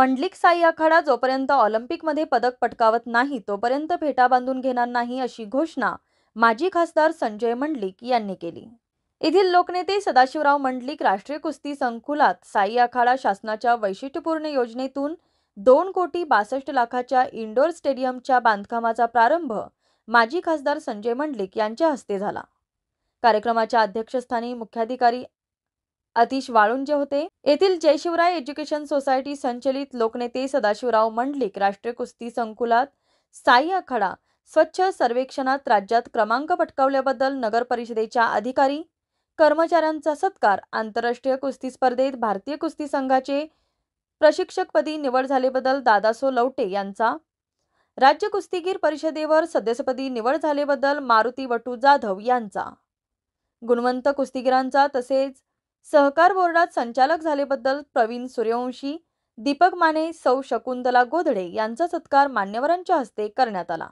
मंडलिक साई आखाडा जोपर्यंत ऑलिम्पिकमध्ये पदक पटकावत नाही तोपर्यंत फेटा बांधून घेणार नाही अशी घोषणा माजी खासदार संजय मंडलिक यांनी केली। येथील लोकनेते सदाशिवराव मंडलिक राष्ट्रीय कुस्ती संकुलात साई आखाडा शासनाच्या वैशिष्ट्यपूर्ण योजनेतून 2,62,00,000च्या इंडोर स्टेडियमच्या बांधकामाचा प्रारंभ माजी खासदार संजय मंडलिक यांच्या हस्ते झाला। कार्यक्रमाच्या अध्यक्षस्थानी मुख्याधिकारी अतिश वाळुंजे होते। येथील जय शिवराय एज्युकेशन सोसायटी संचलित लोकनेते सदाशिवराव मंडलिक राष्ट्रीय कुस्ती संकुलात साई आखाडा स्वच्छ सर्वेक्षणात राज्यात क्रमांक पटकावल्याबद्दल नगर परिषदेच्या अधिकारी कर्मचाऱ्यांचा सत्कार, आंतरराष्ट्रीय कुस्ती स्पर्धेत भारतीय कुस्ती संघाचे प्रशिक्षकपदी निवड झालेबद्दल दादासो लवटे यांचा, राज्य कुस्तीगीर परिषदेवर सदस्यपदी निवड झालेबद्दल मारुती वटू जाधव यांचा, गुणवंत कुस्तीगीरांचा तसेच सहकार बोर्डात संचालक झालेबद्दल प्रवीण सूर्यवंशी, दीपक माने, सौ शकुंतला गोधडे यांचा सत्कार मान्यवरांच्या हस्ते करण्यात आला।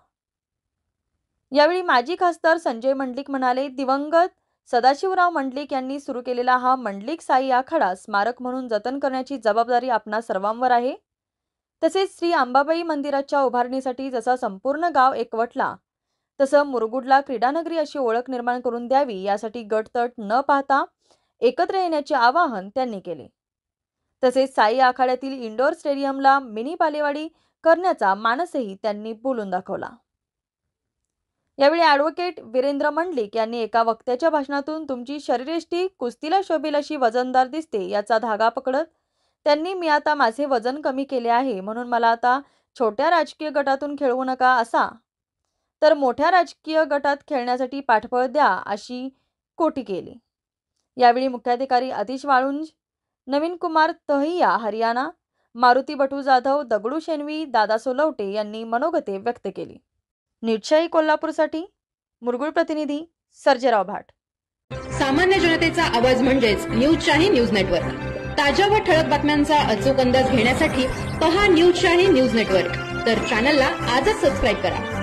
यावेळी माजी खासदार संजय मंडलिक म्हणाले, दिवंगत सदाशिवराव मंडलिक यांनी सुरू केलेला हा मंडलिक साई आखाडा स्मारक म्हणून जतन करण्याची जबाबदारी आपणा सर्वांवर आहे। तसेच श्री अंबाबाई मंदिराच्या उभारणीसाठी जसा संपूर्ण गाव एकवटला तसं मुरगुडला क्रीडानगरी अशी ओळख निर्माण करून द्यावी यासाठी गटतट न पाहता एकत्र येण्याचे आवाहन त्यांनी केले। तसेच साई आखाड्यातील इंडोर स्टेडियमला मिनी बालेवाडी करण्याचा मानसही त्यांनी बोलून दाखवला। यावेळी ॲडव्होकेट वीरेंद्र मंडलिक यांनी एका वक्त्याच्या भाषणातून तुमची शरीरयष्टी कुस्तीला शोभेल अशी वजनदार दिसते याचा धागा पकडत त्यांनी मी आता माझे वजन कमी केले आहे म्हणून मला आता छोट्या राजकीय गटातून खेळवू नका असा तर मोठ्या राजकीय गटात खेळण्यासाठी पाठबळ द्या अशी कोटी केली। यावेळी मुख्याधिकारी अतिश वाळुंज, नवीन कुमार तहिया हरियाणा, मारुती बटू जाधव, दगडू शेनवी, दादासो लवटे यांनी मनोगते व्यक्त केली। न्यूजशाही कोल्हापूरसाठी मुरगुड प्रतिनिधी सर्जेराव भाट। सामान्य जनतेचा आवाज म्हणजेच न्यूजशाही न्यूज नेटवर्क। ताज्या व ठळक बातम्यांचा अचूक अंदाज घेण्यासाठी पहा न्यूजशाही न्यूज नेटवर्क। तर चॅनलला आजच सबस्क्राइब करा।